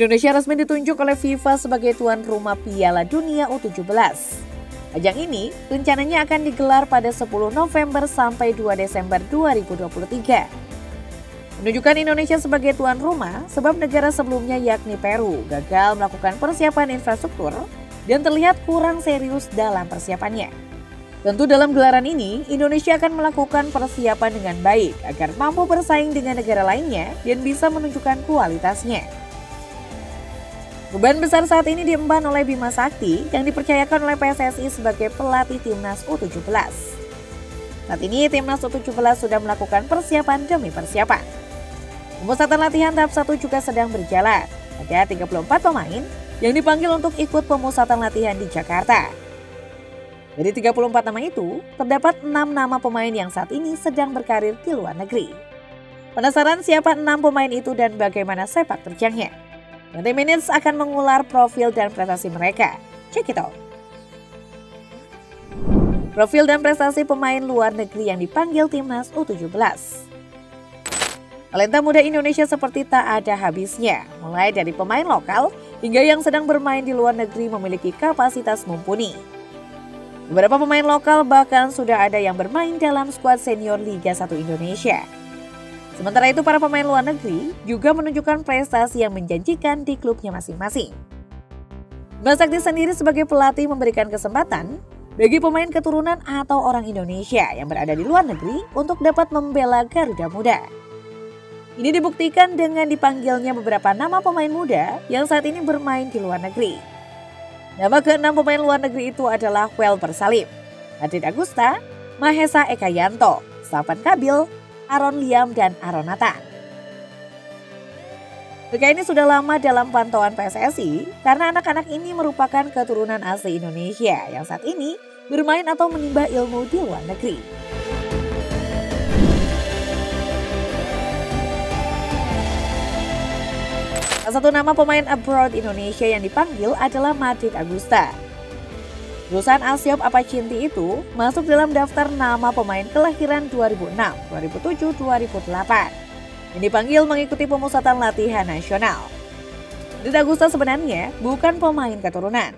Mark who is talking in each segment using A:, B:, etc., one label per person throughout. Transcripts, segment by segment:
A: Indonesia resmi ditunjuk oleh FIFA sebagai tuan rumah Piala Dunia U17. Ajang ini rencananya akan digelar pada 10 November sampai 2 Desember 2023. Menunjukkan Indonesia sebagai tuan rumah sebab negara sebelumnya yakni Peru gagal melakukan persiapan infrastruktur dan terlihat kurang serius dalam persiapannya. Tentu dalam gelaran ini, Indonesia akan melakukan persiapan dengan baik agar mampu bersaing dengan negara lainnya dan bisa menunjukkan kualitasnya. Beban besar saat ini diemban oleh Bima Sakti yang dipercayakan oleh PSSI sebagai pelatih Timnas U17. Saat ini Timnas U17 sudah melakukan persiapan demi persiapan. Pemusatan latihan tahap 1 juga sedang berjalan. Ada 34 pemain yang dipanggil untuk ikut pemusatan latihan di Jakarta. Dari 34 nama itu, terdapat 6 nama pemain yang saat ini sedang berkarir di luar negeri. Penasaran siapa 6 pemain itu dan bagaimana sepak terjangnya? 90 Minutes akan mengular profil dan prestasi mereka. Check it out. Profil dan prestasi pemain luar negeri yang dipanggil Timnas U17. Talenta muda Indonesia seperti tak ada habisnya, mulai dari pemain lokal hingga yang sedang bermain di luar negeri memiliki kapasitas mumpuni. Beberapa pemain lokal bahkan sudah ada yang bermain dalam skuad senior Liga 1 Indonesia. Sementara itu para pemain luar negeri juga menunjukkan prestasi yang menjanjikan di klubnya masing-masing. Bima Sakti sendiri sebagai pelatih memberikan kesempatan bagi pemain keturunan atau orang Indonesia yang berada di luar negeri untuk dapat membela Garuda Muda. Ini dibuktikan dengan dipanggilnya beberapa nama pemain muda yang saat ini bermain di luar negeri. Nama ke-6 pemain luar negeri itu adalah Welper Salim, Madrid Agusta, Mahesa Ekayanto, Safan Kabil, Aaron Liam, dan Aaron Nathan. Mereka ini sudah lama dalam pantauan PSSI karena anak-anak ini merupakan keturunan asli Indonesia yang saat ini bermain atau menimba ilmu di luar negeri. Salah satu nama pemain abroad Indonesia yang dipanggil adalah Madrid Agusta. Lulusan Asiop Apacinti itu masuk dalam daftar nama pemain kelahiran 2006, 2007, 2008 yang dipanggil mengikuti pemusatan latihan nasional. Madrid Agusta sebenarnya bukan pemain keturunan.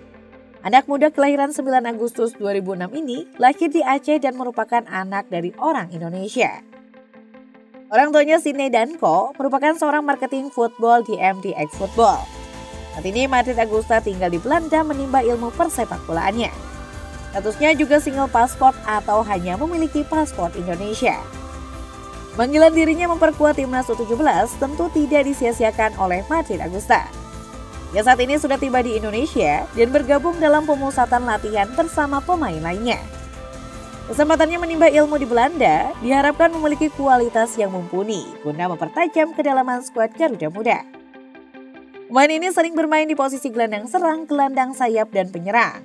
A: Anak muda kelahiran 9 Agustus 2006 ini lahir di Aceh dan merupakan anak dari orang Indonesia. Orang tuanya Sidney Danko merupakan seorang marketing football di MDX Football. Saat ini Madrid Agusta tinggal di Belanda menimba ilmu persepakbolaannya. Statusnya juga single pasport atau hanya memiliki paspor Indonesia. Panggilan dirinya memperkuat Timnas U17 tentu tidak disia-siakan oleh Madrid Agusta. Dia saat ini sudah tiba di Indonesia dan bergabung dalam pemusatan latihan bersama pemain lainnya. Kesempatannya menimba ilmu di Belanda diharapkan memiliki kualitas yang mumpuni guna mempertajam kedalaman skuad Garuda Muda. Pemain ini sering bermain di posisi gelandang serang, gelandang sayap, dan penyerang.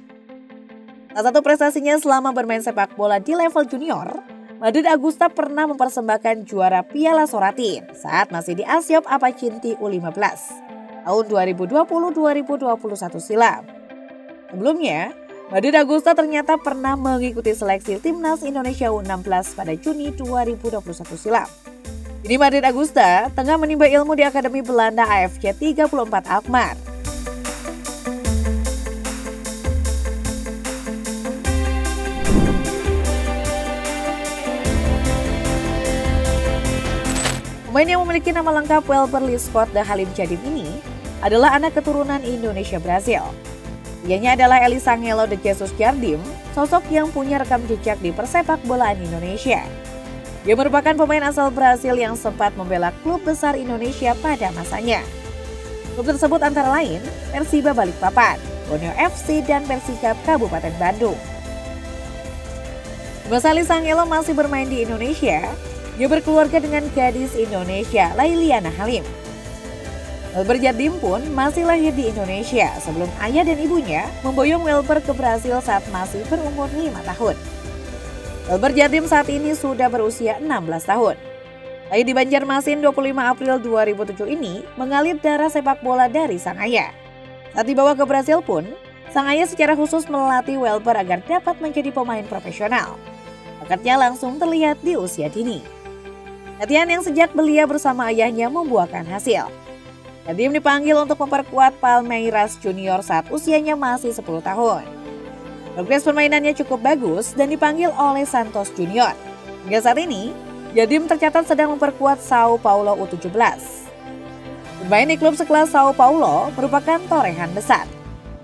A: Salah satu prestasinya selama bermain sepak bola di level junior, Madrid Agusta pernah mempersembahkan juara Piala Soratin saat masih di Asiop Apacinti U15 tahun 2020-2021 silam. Sebelumnya, Madrid Agusta ternyata pernah mengikuti seleksi Timnas Indonesia U16 pada Juni 2021 silam. Ini Madrid Agusta tengah menimba ilmu di Akademi Belanda AFC 34 Alkmaar. Pemain yang memiliki nama lengkap Welper Scott de Halim Jadim ini adalah anak keturunan Indonesia Brasil. Dianya adalah Elisangelo de Jesus Jardim, sosok yang punya rekam jejak di persepak bolaan Indonesia. Dia merupakan pemain asal Brasil yang sempat membela klub besar Indonesia pada masanya. Klub tersebut antara lain Persiba Balikpapan, Borneo FC, dan Persikap Kabupaten Bandung. Di masa Elisangelo masih bermain di Indonesia, dia berkeluarga dengan gadis Indonesia Lailiana Halim. Welper Jardim pun masih lahir di Indonesia sebelum ayah dan ibunya memboyong Welper ke Brasil saat masih berumur 5 tahun. Welper Jardim saat ini sudah berusia 16 tahun. Lahir di Banjarmasin 25 April 2007 ini mengalir darah sepak bola dari sang ayah. Saat dibawa ke Brasil pun, sang ayah secara khusus melatih Welper agar dapat menjadi pemain profesional. Bakatnya langsung terlihat di usia dini. Latihan yang sejak belia bersama ayahnya membuahkan hasil. Jardim dipanggil untuk memperkuat Palmeiras Junior saat usianya masih 10 tahun. Progres permainannya cukup bagus dan dipanggil oleh Santos Junior. Hingga saat ini, Jardim tercatat sedang memperkuat Sao Paulo U17. Bermain di klub sekelas Sao Paulo merupakan torehan besar.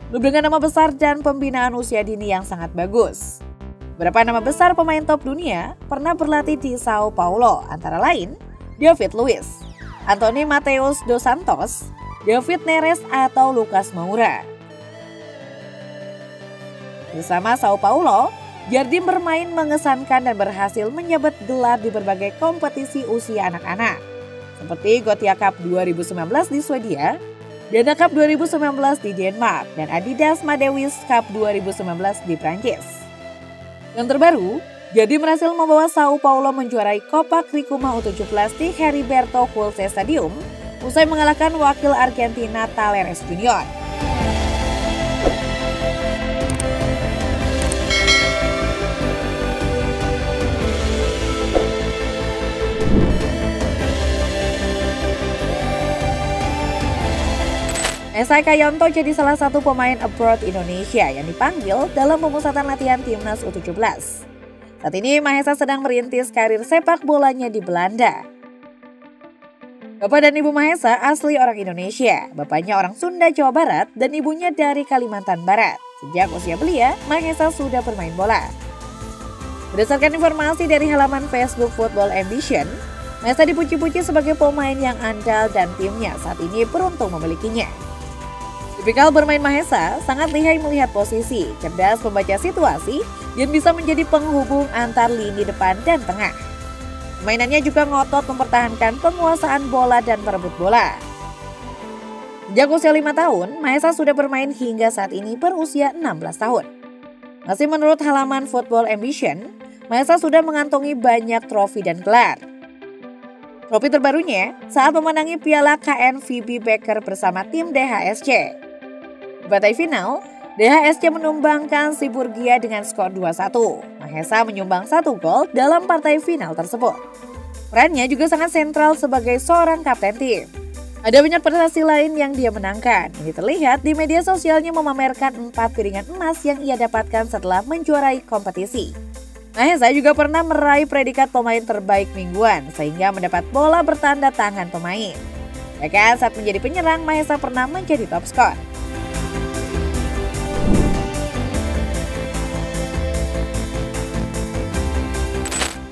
A: Klub dengan nama besar dan pembinaan usia dini yang sangat bagus. Beberapa nama besar pemain top dunia pernah berlatih di Sao Paulo, antara lain David Luiz, Anthony Mateus dos Santos, David Neres atau Lucas Moura. Bersama Sao Paulo, Jardim bermain mengesankan dan berhasil menyabet gelar di berbagai kompetisi usia anak-anak, seperti Gothia Cup 2019 di Swedia, Dana Cup 2019 di Denmark, dan Adidas Madewis Cup 2019 di Prancis. Yang terbaru, Jardim berhasil membawa Sao Paulo menjuarai Copa Cricuma U17 di Heriberto Hulse Stadium usai mengalahkan wakil Argentina Talleres Junior. Mahesa Ekayanto jadi salah satu pemain abroad Indonesia yang dipanggil dalam pemusatan latihan timnas U17. Saat ini Mahesa sedang merintis karir sepak bolanya di Belanda. Bapak dan Ibu Mahesa asli orang Indonesia, bapaknya orang Sunda Jawa Barat dan ibunya dari Kalimantan Barat. Sejak usia belia, Mahesa sudah bermain bola. Berdasarkan informasi dari halaman Facebook Football Ambition, Mahesa dipuji-puji sebagai pemain yang andal dan timnya saat ini beruntung memilikinya. Tipikal bermain Mahesa sangat lihai melihat posisi, cerdas membaca situasi, dan bisa menjadi penghubung antar lini depan dan tengah. Permainannya juga ngotot mempertahankan penguasaan bola dan merebut bola. Sejak usia 5 tahun, Mahesa sudah bermain hingga saat ini berusia 16 tahun. Masih menurut halaman Football Ambition, Mahesa sudah mengantongi banyak trofi dan gelar. Trofi terbarunya saat memenangi Piala KNVB Beker bersama tim DHSC. Di partai final, DHSC menumbangkan Siburgia dengan skor 2-1. Mahesa menyumbang 1 gol dalam partai final tersebut. Perannya juga sangat sentral sebagai seorang kapten tim. Ada banyak prestasi lain yang dia menangkan. Ini terlihat di media sosialnya memamerkan 4 piringan emas yang ia dapatkan setelah menjuarai kompetisi. Mahesa juga pernah meraih predikat pemain terbaik mingguan sehingga mendapat bola bertanda tangan pemain. Bahkan saat menjadi penyerang, Mahesa pernah menjadi top skor.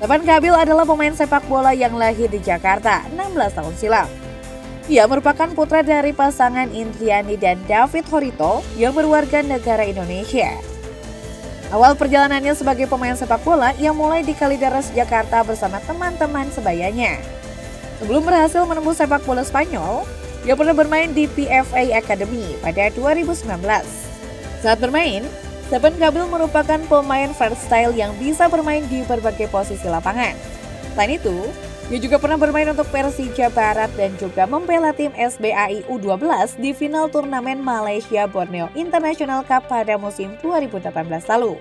A: Tapan Kabil adalah pemain sepak bola yang lahir di Jakarta 16 tahun silam. Ia merupakan putra dari pasangan Indriani dan David Horito yang berwarga negara Indonesia. Awal perjalanannya sebagai pemain sepak bola, ia mulai di Kalideres, Jakarta bersama teman-teman sebayanya. Sebelum berhasil menembus sepak bola Spanyol, ia pernah bermain di PFA Academy pada 2019. Saat bermain, Tapan Kabil merupakan pemain versatile yang bisa bermain di berbagai posisi lapangan. Selain itu, dia juga pernah bermain untuk Persija Barat dan juga membela tim SBAI U12 di final turnamen Malaysia Borneo International Cup pada musim 2018 lalu.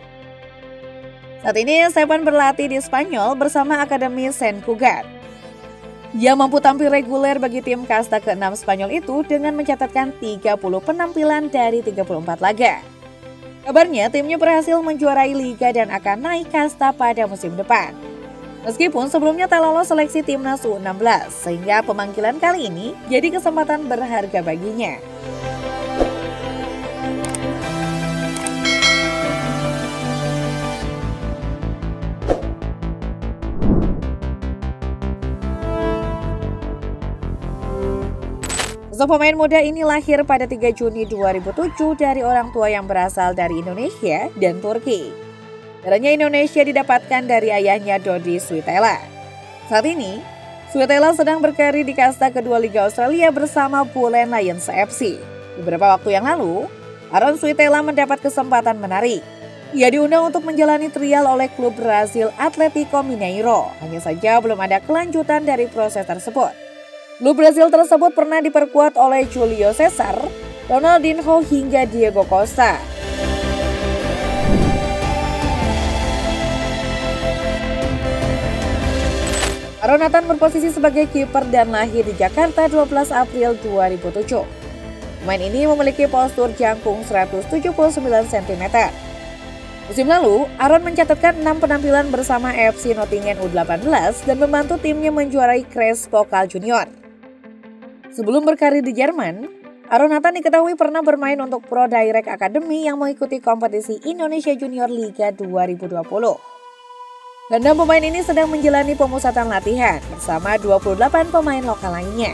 A: Saat ini, Tapan berlatih di Spanyol bersama Akademi Saint Cugat. Ia mampu tampil reguler bagi tim kasta ke-6 Spanyol itu dengan mencatatkan 30 penampilan dari 34 laga. Kabarnya timnya berhasil menjuarai liga dan akan naik kasta pada musim depan. Meskipun sebelumnya tak lolos seleksi timnas U16, sehingga pemanggilan kali ini jadi kesempatan berharga baginya. Sosok pemain muda ini lahir pada 3 Juni 2007 dari orang tua yang berasal dari Indonesia dan Turki. Darahnya Indonesia didapatkan dari ayahnya Dodi Suitela. Saat ini, Suitela sedang berkarir di kasta kedua Liga Australia bersama Bullen Lions FC. Beberapa waktu yang lalu, Aaron Suitela mendapat kesempatan menarik. Ia diundang untuk menjalani trial oleh klub Brazil Atletico Mineiro. Hanya saja belum ada kelanjutan dari proses tersebut. Klub Brazil tersebut pernah diperkuat oleh Julio Cesar, Ronaldinho hingga Diego Costa. Aaron Nathan berposisi sebagai kiper dan lahir di Jakarta 12 April 2007. Pemain ini memiliki postur jangkung 179 cm. Musim lalu, Aaron mencatatkan 6 penampilan bersama FC Nottingham U18 dan membantu timnya menjuarai Crash Pokal Junior. Sebelum berkarir di Jerman, Aaron Nathan diketahui pernah bermain untuk Pro Direct Academy yang mengikuti kompetisi Indonesia Junior Liga 2020. Gandam pemain ini sedang menjalani pemusatan latihan bersama 28 pemain lokal lainnya.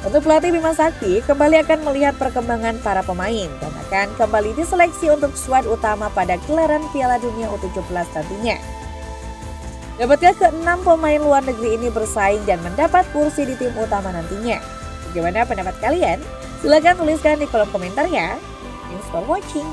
A: Untuk pelatih Bima Sakti kembali akan melihat perkembangan para pemain dan akan kembali diseleksi untuk skuad utama pada gelaran Piala Dunia U17 nantinya. Dapatkah ke-6 pemain luar negeri ini bersaing dan mendapat kursi di tim utama nantinya? Bagaimana pendapat kalian? Silahkan tuliskan di kolom komentar ya. Thanks for watching.